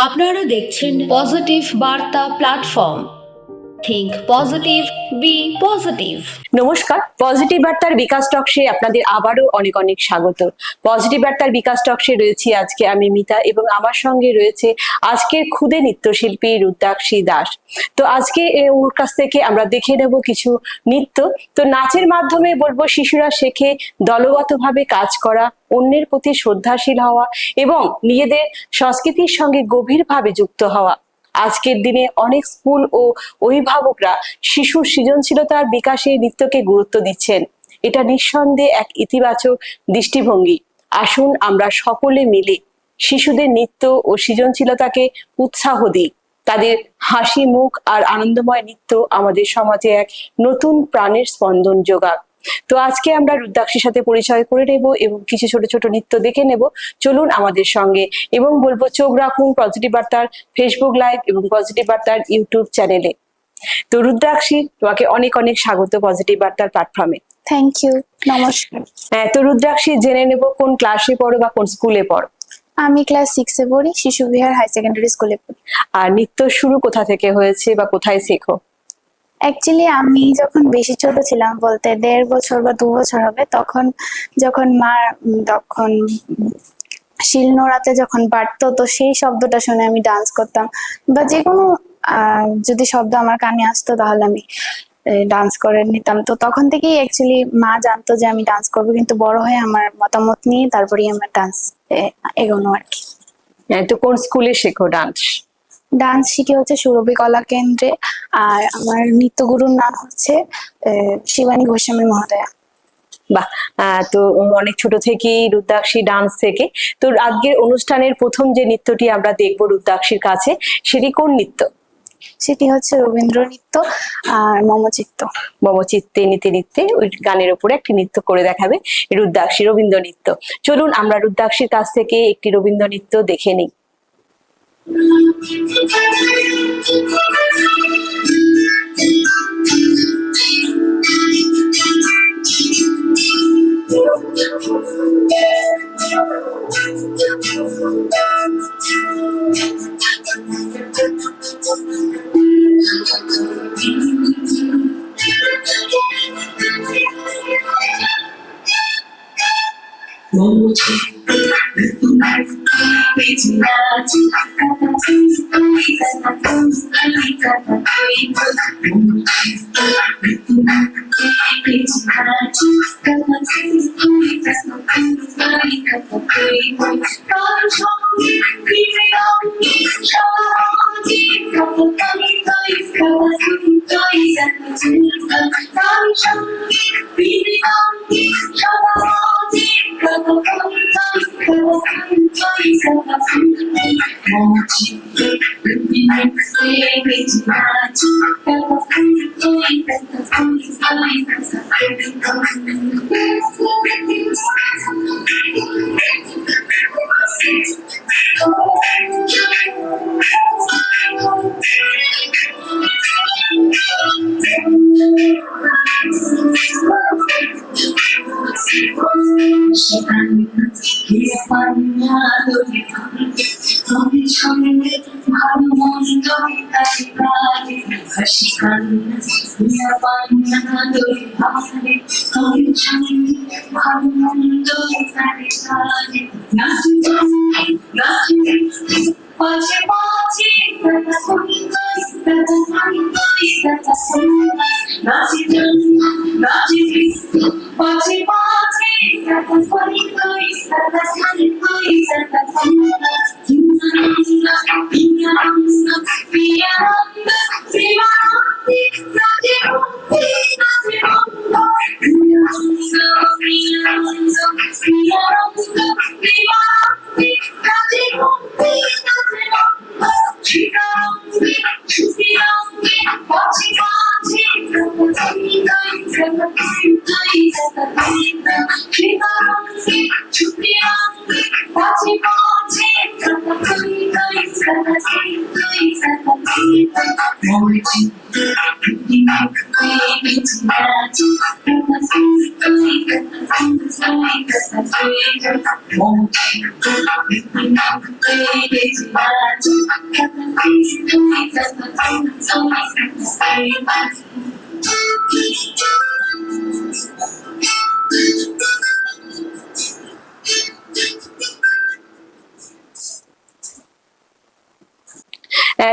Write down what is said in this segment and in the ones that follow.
আপনারা দেখছেন পজিটিভ বার্তা platform. Think positive, be positive. নমস্কার, পজিটিভ বার্তার বিকাশ টকশে আপনাদের আবারও অনেক অনেক স্বাগত। পজিটিভ বার্তার বিকাশ টকশে রয়েছি আজকে আমি মিতা, এবং আমার সঙ্গে রয়েছে আজকের ক্ষুদে নৃত্যশিল্পী রুদ্রাক্ষী দাস। তো আজকে ওর কাছ থেকে আমরা দেখে নেব কিছু নৃত্য। তো নাচের মাধ্যমে বলবো শিশুরা শেখে দলগতভাবে কাজ করা, অন্যের প্রতি শ্রদ্ধাশীল হওয়া এবং নিজেদের সংস্কৃতির সঙ্গে গভীরভাবে যুক্ত হওয়া। আজকের দিনে অনেক স্কুল ও অভিভাবকরা শিশুর সৃজনশীলতার বিকাশে নৃত্যকে গুরুত্ব দিচ্ছেন। এটা নিঃসন্দেহে এক ইতিবাচক দৃষ্টিভঙ্গি। আসুন আমরা সকলে মিলে শিশুদের নৃত্য ও সৃজনশীলতাকে উৎসাহ দিই। তাদের হাসি মুখ আর আনন্দময় নৃত্য আমাদের সমাজে এক নতুন প্রাণের স্পন্দন যোগাক। তো আজকে আমরা রুদ্রাক্ষীর সাথে পরিচয় করে নেব এবং কিছু ছোট ছোট নৃত্য দেখে নেব। চলুন আমাদের সঙ্গে, এবং বলবো চোখ রাখুন পজিটিভ বার্তার ফেসবুক লাইভ এবং পজিটিভ বার্তার ইউটিউব চ্যানেলে। তো রুদ্রাক্ষী, তোমাকে অনেক অনেক স্বাগত পজিটিভ বার্তার প্ল্যাটফর্মে। থ্যাংক ইউ, নমস্কার। হ্যাঁ, তো রুদ্রাক্ষী, জেনে নেব কোন ক্লাসে পড়ো বা কোন স্কুলে পড়ো? আমি ক্লাস 6-এ পড়ি, শিশু বিহার হাই সেকেন্ডারি স্কুলে পড়ি। আর নৃত্য শুরু কোথা থেকে হয়েছে বা কোথায় শেখো? অ্যাকচুয়ালি আমি যখন বেশি ছোট ছিলাম, বলতে 1.5 বছর বা 2 বছর হবে, যখন মা তখন শিলনোড়াতে যখন বাটতো, তো সেই শব্দটা শুনে আমি ডান্স করতাম, বা যে কোনো যদি শব্দ আমার কানে আসতো তাহলে আমি ডান্স করে নিতাম। তো তখন থেকেই অ্যাকচুয়ালি মা জানতো যে আমি ডান্স করবো, কিন্তু বড় হয়ে আমার মতামত নিয়ে তারপরেই আমার ডান্স এগোনো আর কি। হ্যাঁ, তো কোন স্কুলে শেখো ডান্স? ডান্স শিখে হচ্ছে সুরভি কলা কেন্দ্রে, আর আমার নৃত্যগুরুর নাম হচ্ছে শিবানী গোস্বামী মহোদয়া। বাহ, তো অনেক ছোট থেকেই রুদ্রাক্ষী ডান্স থেকে। তো আজকের অনুষ্ঠানের প্রথম যে নৃত্যটি আমরা দেখবো রুদ্রাক্ষীর কাছে, সেটি কোন নৃত্য? সেটি হচ্ছে রবীন্দ্র নৃত্য আর মমচিত্ত। মমচিত্তে নিতে নিতে ওই গানের উপরে একটি নৃত্য করে দেখাবে রুদ্রাক্ষী, রবীন্দ্র নৃত্য। চলুন আমরা রুদ্রাক্ষীর কাছ থেকে একটি রবীন্দ্র নৃত্য দেখে নিই।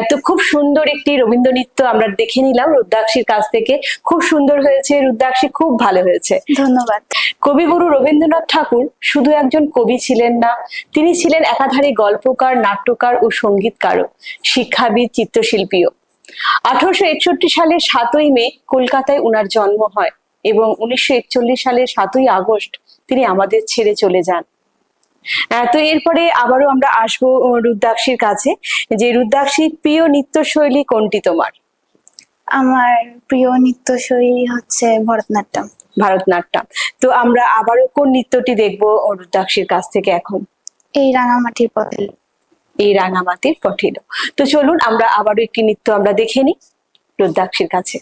তো খুব সুন্দর একটি রবীন্দ্র নৃত্য আমরা দেখে নিলাম রুদ্রাক্ষীর কাছ থেকে। খুব সুন্দর হয়েছে রুদ্রাক্ষী, খুব ভালো হয়েছে। ধন্যবাদ। কবিগুরু রবীন্দ্রনাথ ঠাকুর শুধু একজন কবি ছিলেন না, তিনি ছিলেন একাধারে গল্পকার, নাট্যকার ও সঙ্গীতকারও, শিক্ষাবিদ, চিত্রশিল্পীও। 1861 সালের 7ই মে কলকাতায় উনার জন্ম হয় এবং 1941 সালের 7ই আগস্ট তিনি আমাদের ছেড়ে চলে যান। তো এরপরে আবারও আমরা আসবো রুদ্রাক্ষীর কাছে, যে রুদ্রাক্ষীর প্রিয় নৃত্যশৈলী কোনটি তোমার? আমার প্রিয় নৃত্যশৈলী হচ্ছে ভরতনাট্যম। ভারতনাট্যম। তো আমরা আবারও কোন নৃত্যটি দেখবো রুদ্রাক্ষীর কাছ থেকে এখন? এই রাঙামাটির পথে। এই রাঙামাটির পঠিল। তো চলুন আমরা আবারও একটি নৃত্য আমরা দেখে নিই রুদ্রাক্ষীর কাছে।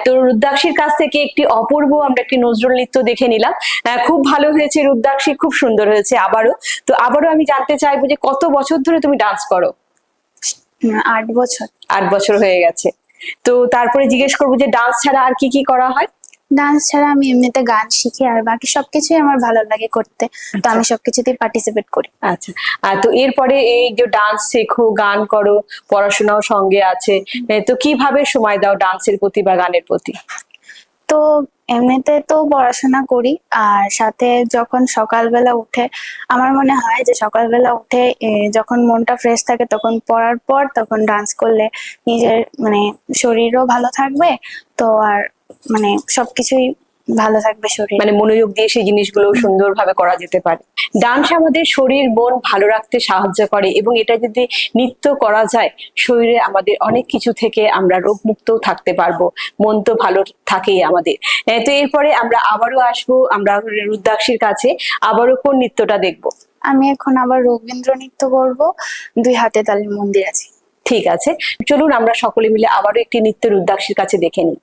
তো রুদ্রাক্ষীর কাছ থেকে একটি অপূর্ব আমরা একটি নজরুল নৃত্য দেখে নিলাম। খুব ভালো হয়েছে রুদ্রাক্ষী, খুব সুন্দর হয়েছে। আবারও আমি জানতে চাইবো যে কত বছর ধরে তুমি ডান্স করো? 8 বছর। 8 বছর হয়ে গেছে। তো তারপরে জিজ্ঞেস করবো যে ডান্স ছাড়া আর কি কি করা হয়? ডান্স ছাড়া আমি এমনিতে গান শিখি, আর বাকি সবকিছুই আমার ভালো লাগে করতে, তো আমি সবকিছুতেই পার্টিসিপেট করি। আচ্ছা, তো এরপরে এই যে ডান্স শেখো, গান করো, পড়াশোনাও সঙ্গে আছে, তো কিভাবে সময় দাও ডান্সের প্রতি বা গানের প্রতি? তো এমনিতে তো পড়াশোনা করি, আর সাথে যখন সকালবেলা উঠে আমার মনে হয় যে সকালবেলা উঠে যখন মনটা ফ্রেশ থাকে তখন পড়ার পর তখন ডান্স করলে নিজের মানে শরীরও ভালো থাকবে, তো আর মানে সবকিছুই ভালো থাকবে শরীর। মানে মনোযোগ দিয়ে সেই জিনিসগুলো সুন্দরভাবে করা যেতে পারে। ডান্স আমাদের শরীর মন ভালো রাখতে সাহায্য করে, এবং এটা যদি নিত্য করা যায় শরীরে আমাদের অনেক কিছু থেকে আমরা রোগমুক্তও থাকতে পারবো, মন তো ভালো থাকেই আমাদের। তো এরপরে আমরা আবারও আসবো আমরা রুদ্রাক্ষীর কাছে, আবারও কোন নৃত্যটা দেখবো? আমি এখন আবার রবীন্দ্র নৃত্য করব, 2 হাতে তালির মন্দির আছে। ঠিক আছে, চলুন আমরা সকলে মিলে আবারও একটি নৃত্য রুদ্রাক্ষীর কাছে দেখে নিই।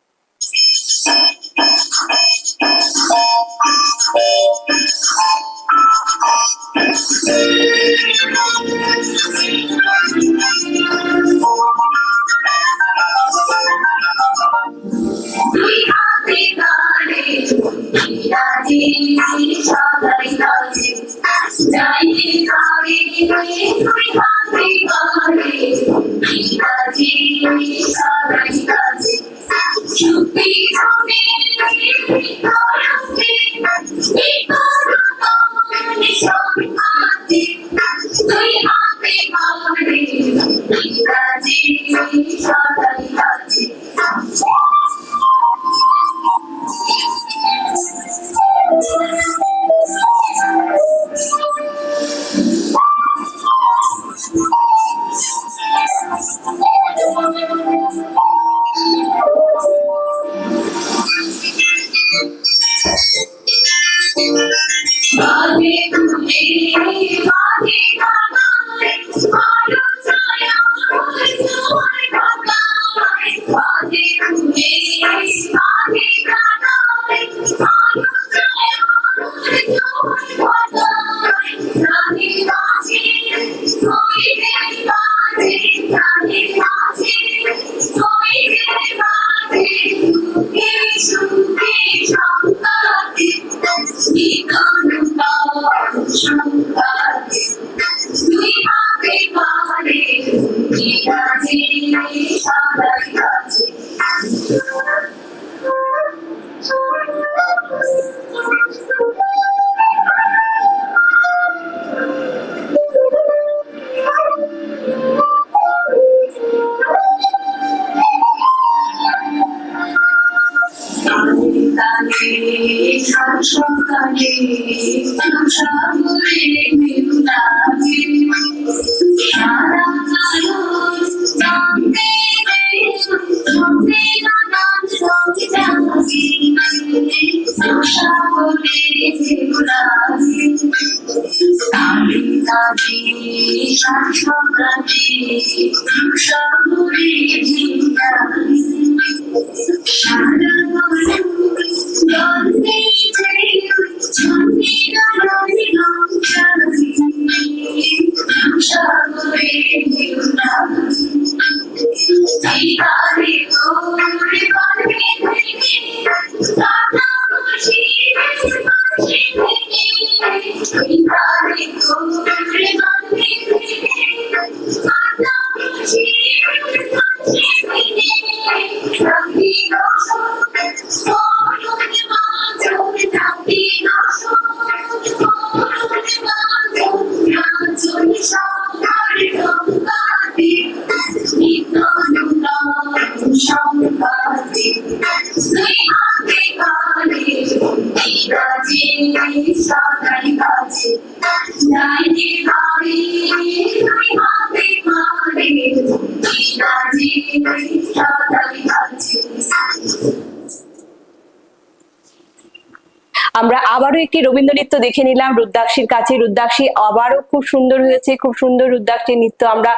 আমরা আবারও একটি রবীন্দ্র নৃত্য দেখে নিলাম রুদ্রাক্ষীর কাছে। রুদ্রাক্ষী আবারও খুব সুন্দর হয়েছে, খুব সুন্দর রুদ্রাক্ষীর নৃত্য আমরা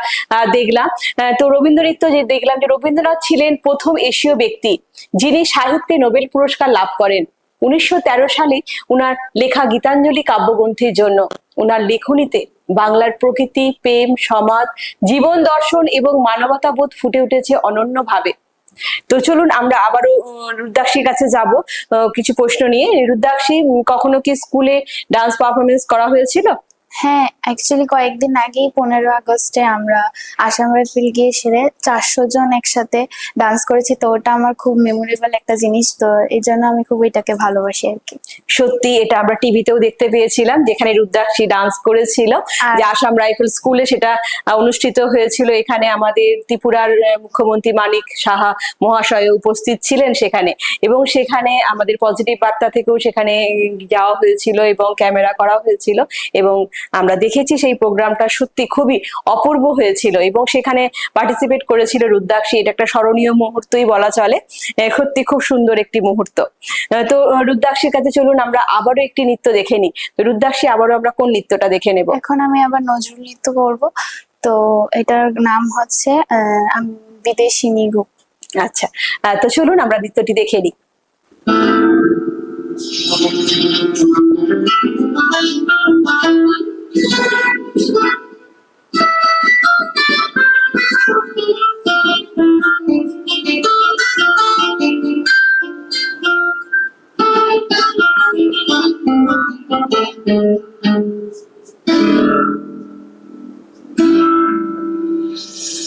দেখলাম। তো রবীন্দ্র নৃত্য যে দেখলাম যে রবীন্দ্রনাথ ছিলেন প্রথম এশীয় ব্যক্তি যিনি সাহিত্যে নোবেল পুরস্কার লাভ করেন। 1913 সালে উনার লেখা গীতাঞ্জলি কাব্যগ্রন্থের জন্য উনার লেখনীতে বাংলার প্রকৃতি, প্রেম, সমাজ, জীবন দর্শন এবং মানবতাবোধ ফুটে উঠেছে অনন্যভাবে। তো চলুন আমরা আবারও রুদ্রাক্ষীর কাছে যাব কিছু প্রশ্ন নিয়ে। রুদ্রাক্ষী, কখনো কি স্কুলে ডান্স পারফরমেন্স করা হয়েছিল? হ্যাঁ, অ্যাকচুয়ালি কয়েকদিন আগেই 15 আগস্টে আমরা আসাম রাইফেল গিয়ে সেরে 400 জন একসাথে ডান্স করেছি। তো ওটা আমার খুব মেমোরেবল একটা জিনিস, তো এই জন্য আমি খুব এটাকে ভালোবাসি আর কি। সত্যি এটা আমরা টিভিতেও দেখতে পেয়েছিলাম, যেখানে রুদ্রাক্ষী ডান্স করেছিল, যে আসাম রাইফেল স্কুলে সেটা অনুষ্ঠিত হয়েছিল। এখানে আমাদের ত্রিপুরার মুখ্যমন্ত্রী মানিক সাহা মহাশয় উপস্থিত ছিলেন সেখানে, এবং সেখানে আমাদের পজিটিভ বার্তা থেকেও সেখানে যাওয়া হয়েছিল এবং ক্যামেরা করা হয়েছিল, এবং আমরা দেখেছি সেই প্রোগ্রামটা সত্যি খুবই অপূর্ব হয়েছিল, এবং সেখানে পার্টিসিপেট করেছিল রুদ্রাক্ষী। এটা একটা স্মরণীয় মুহূর্তই বলা চলে, সত্যি খুব সুন্দর একটি মুহূর্ত। তো রুদ্রাক্ষীর কাছে চলুন আমরা আবারও একটি নৃত্য দেখে নিই। তো রুদ্রাক্ষী, আবারও আমরা কোন নৃত্যটা দেখে নেব? এখন আমি আবার নজরুল নৃত্য করব। তো এটার নাম হচ্ছে বিদেশিনী রূপ। আচ্ছা, তো চলুন আমরা নৃত্যটি দেখে নিই।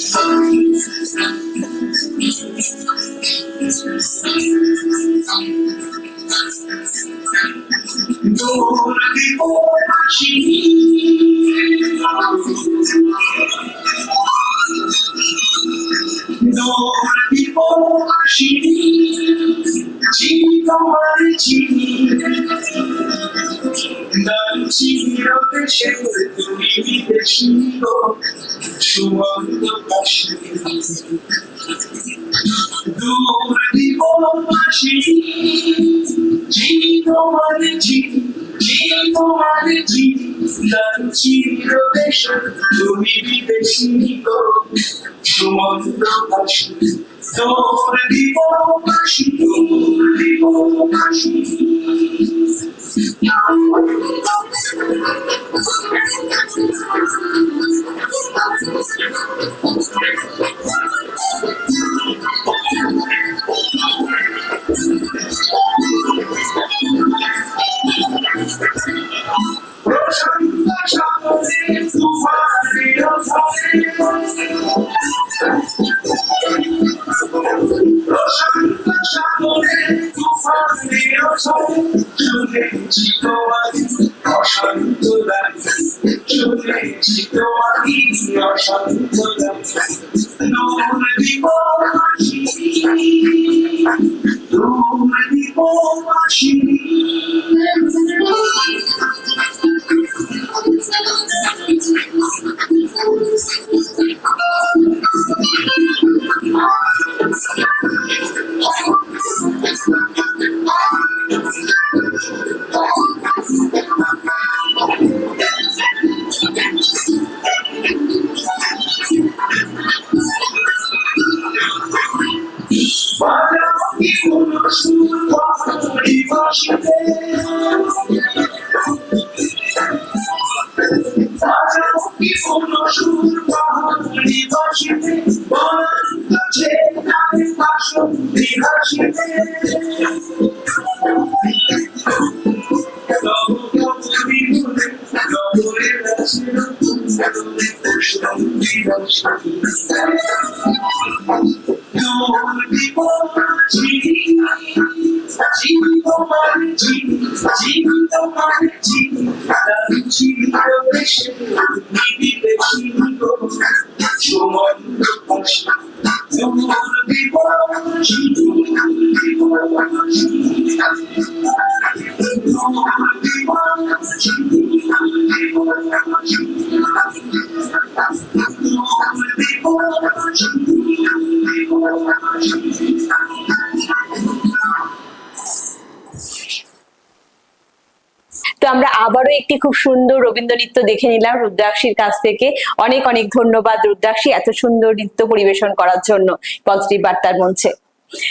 Thank you. তো আমরা আবারও একটি খুব সুন্দর রবীন্দ্র নৃত্য দেখে নিলাম রুদ্রাক্ষীর কাছ থেকে। অনেক অনেক ধন্যবাদ রুদ্রাক্ষী এত সুন্দর নৃত্য পরিবেশন করার জন্য পজিটিভ বার্তার মঞ্চে।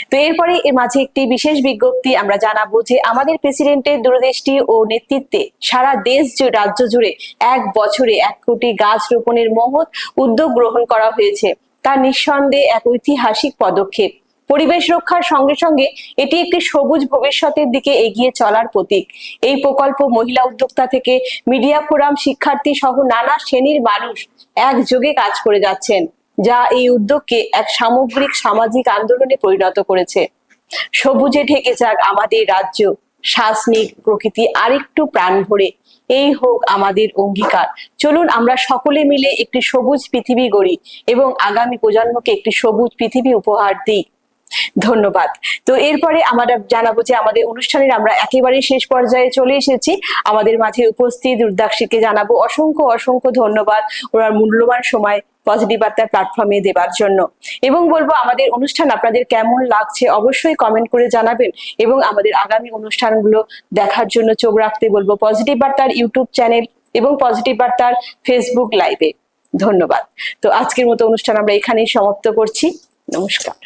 তো এরপরে এর মাঝে একটি বিশেষ বিজ্ঞপ্তি আমরা জানাবো যে আমাদের প্রেসিডেন্টের দূরদৃষ্টি ও নেতৃত্বে সারা দেশ রাজ্য জুড়ে 1 বছরে 1 কোটি গাছ রোপণের মহৎ উদ্যোগ গ্রহণ করা হয়েছে। তা নিঃসন্দেহে এক ঐতিহাসিক পদক্ষেপ। পরিবেশ রক্ষার সঙ্গে সঙ্গে এটি একটি সবুজ ভবিষ্যতের দিকে এগিয়ে চলার প্রতীক। এই প্রকল্প মহিলা উদ্যোক্তা থেকে মিডিয়া ফোরাম, শিক্ষার্থী সহ নানা শ্রেণীর মানুষ একযোগে কাজ করে যাচ্ছেন, যা এই উদ্যোগকে এক সামগ্রিক সামাজিক আন্দোলনে পরিণত করেছে। সবুজে ঢেকে যাক আমাদের রাজ্য, শ্বাস নিক প্রকৃতি আরেকটু প্রাণ ভরে, এই হোক আমাদের অঙ্গীকার। চলুন আমরা সকলে মিলে একটি সবুজ পৃথিবী গড়ি এবং আগামী প্রজন্মকে একটি সবুজ পৃথিবী উপহার দিই। ধন্যবাদ। তো এরপরে আমরা জানাবো যে আমাদের অনুষ্ঠানের আমরা একেবারে শেষ পর্যায়ে চলে এসেছি। আমাদের মাঝে উপস্থিত রুদ্রাক্ষীকে জানাবো অসংখ্য অসংখ্য ধন্যবাদ ওনার মূল্যবান সময় পজিটিভ বার্তার প্ল্যাটফর্মে দেবার জন্য, এবং বলবো আমাদের অনুষ্ঠান আপনাদের কেমন লাগছে অবশ্যই কমেন্ট করে জানাবেন, এবং আমাদের আগামী অনুষ্ঠানগুলো দেখার জন্য চোখ রাখতে বলবো পজিটিভ বার্তার ইউটিউব চ্যানেল এবং পজিটিভ বার্তার ফেসবুক লাইভে। ধন্যবাদ। তো আজকের মতো অনুষ্ঠান আমরা এখানেই সমাপ্ত করছি। নমস্কার।